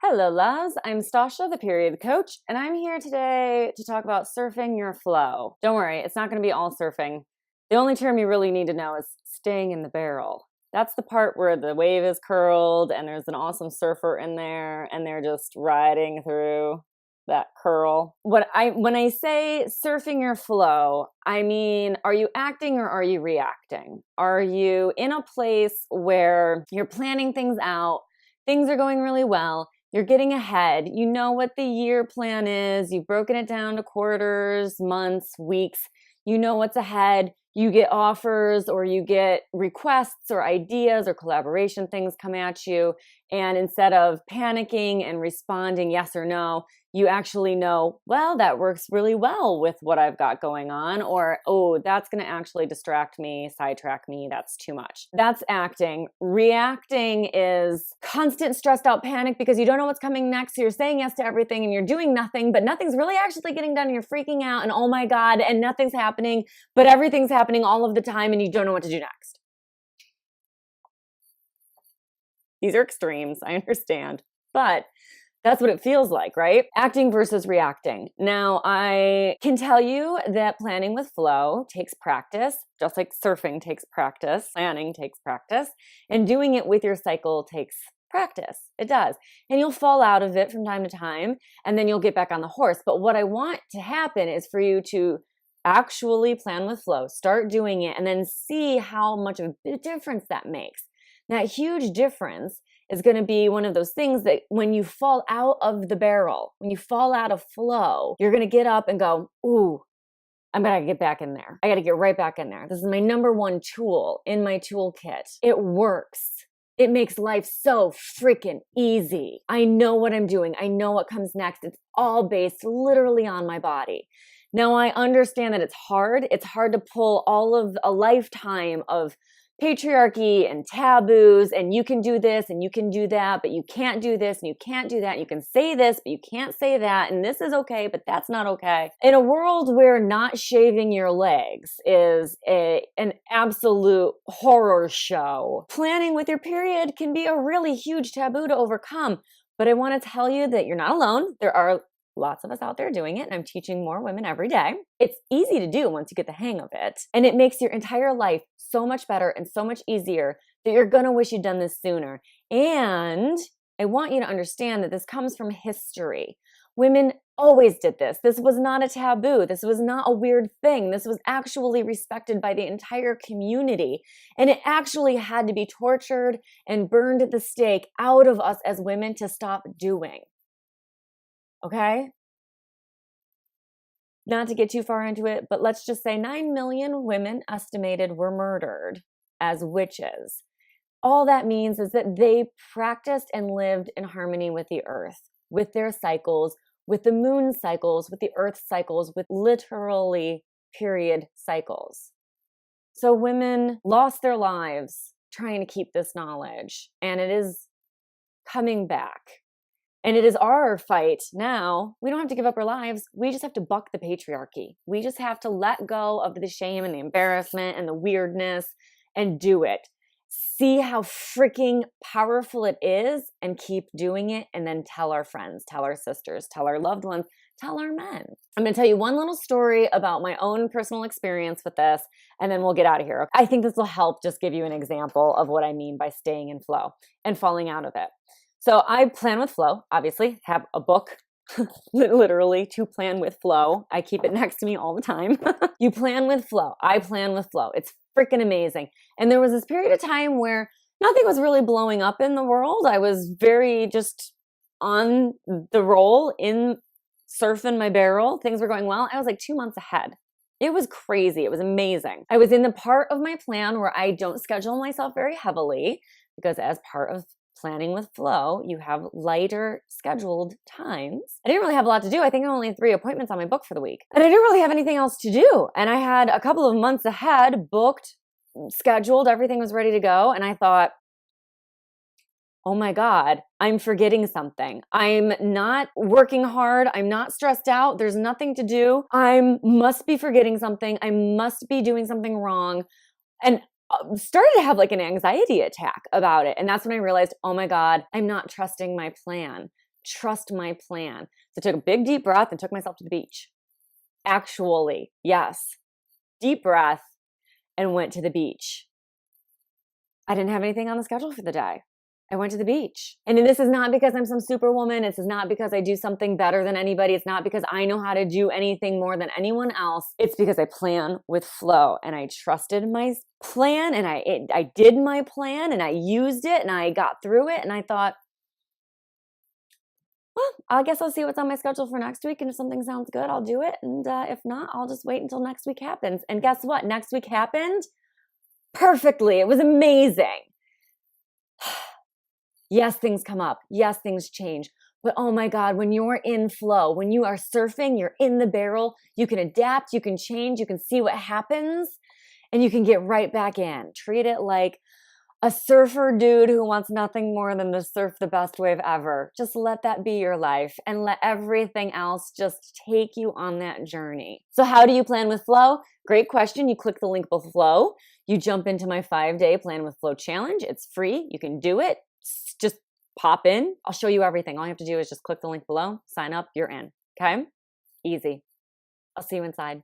Hello, loves. I'm Stasha, the period coach, and I'm here today to talk about surfing your flow. Don't worry, it's not going to be all surfing. The only term you really need to know is staying in the barrel. That's the part where the wave is curled and there's an awesome surfer in there and they're just riding through that curl. When I say surfing your flow, I mean, are you acting or are you reacting? Are you in a place where you're planning things out, things are going really well, you're getting ahead, you know what the year plan is, you've broken it down to quarters, months, weeks, you know what's ahead, you get offers or you get requests or ideas or collaboration things come at you, and instead of panicking and responding yes or no, you actually know, well, that works really well with what I've got going on, or, oh, that's going to actually distract me, sidetrack me, that's too much. That's acting. Reacting is constant stressed out panic because you don't know what's coming next, so you're saying yes to everything and you're doing nothing, but nothing's really actually getting done and you're freaking out and oh my God, and nothing's happening, but everything's happening all of the time and you don't know what to do next. These are extremes, I understand, but that's what it feels like, right? Acting versus reacting. Now, I can tell you that planning with flow takes practice, just like surfing takes practice, planning takes practice, and doing it with your cycle takes practice. It does. And you'll fall out of it from time to time, and then you'll get back on the horse. But what I want to happen is for you to actually plan with flow, start doing it, and then see how much of a difference that makes. That huge difference is going to be one of those things that when you fall out of the barrel, when you fall out of flow, you're going to get up and go, ooh, I'm going to get back in there. I got to get right back in there. This is my number one tool in my toolkit. It works. It makes life so freaking easy. I know what I'm doing. I know what comes next. It's all based literally on my body. Now, I understand that it's hard. It's hard to pull all of a lifetime of patriarchy and taboos, and you can do this and you can do that, but you can't do this and you can't do that. You can say this, but you can't say that. And this is okay, but that's not okay. In a world where not shaving your legs is an absolute horror show, planning with your period can be a really huge taboo to overcome. But I want to tell you that you're not alone. There are lots of us out there doing it, and I'm teaching more women every day. It's easy to do once you get the hang of it, and it makes your entire life so much better and so much easier that you're gonna wish you'd done this sooner. And I want you to understand that this comes from history. Women always did this. This was not a taboo. This was not a weird thing. This was actually respected by the entire community, and it actually had to be tortured and burned at the stake out of us as women to stop doing. Okay? Not to get too far into it, but let's just say 9 million women estimated were murdered as witches. All that means is that they practiced and lived in harmony with the earth, with their cycles, with the moon cycles, with the earth cycles, with literally period cycles. So women lost their lives trying to keep this knowledge, and it is coming back. And it is our fight now. We don't have to give up our lives. We just have to buck the patriarchy. We just have to let go of the shame and the embarrassment and the weirdness and do it. See how freaking powerful it is and keep doing it, and then tell our friends, tell our sisters, tell our loved ones, tell our men. I'm going to tell you one little story about my own personal experience with this, and then we'll get out of here. I think this will help just give you an example of what I mean by staying in flow and falling out of it. So I plan with flow, obviously, have a book, literally, to plan with flow. I keep it next to me all the time. You plan with flow. I plan with flow. It's freaking amazing. And there was this period of time where nothing was really blowing up in the world. I was very just on the roll in surfing my barrel. Things were going well. I was like 2 months ahead. It was crazy. It was amazing. I was in the part of my plan where I don't schedule myself very heavily because as part of planning with flow, you have lighter scheduled times. I didn't really have a lot to do. I think I only had 3 appointments on my book for the week. And I didn't really have anything else to do. And I had a couple of months ahead booked, scheduled, everything was ready to go. And I thought, oh my God, I'm forgetting something. I'm not working hard. I'm not stressed out. There's nothing to do. I must be forgetting something. I must be doing something wrong. And started to have like an anxiety attack about it. And that's when I realized, oh my God, I'm not trusting my plan. trust my plan. So I took a big deep breath and took myself to the beach. Actually, yes. Deep breath and went to the beach. I didn't have anything on the schedule for the day. I went to the beach. And this is not because I'm some superwoman. This is not because I do something better than anybody. It's not because I know how to do anything more than anyone else. It's because I plan with flow and I trusted my plan and I did my plan and I used it and I got through it and I thought, well, I guess I'll see what's on my schedule for next week. And if something sounds good, I'll do it. And if not, I'll just wait until next week happens. And guess what? Next week happened perfectly. It was amazing. Yes, things come up. Yes, things change. But oh my God, when you're in flow, when you are surfing, you're in the barrel, you can adapt, you can change, you can see what happens, and you can get right back in. Treat it like a surfer dude who wants nothing more than to surf the best wave ever. Just let that be your life and let everything else just take you on that journey. So how do you plan with flow? Great question. You click the link below. You jump into my 5-day Plan with Flow challenge. It's free. You can do it. Just pop in. I'll show you everything. All you have to do is just click the link below, sign up, you're in. Okay? Easy. I'll see you inside.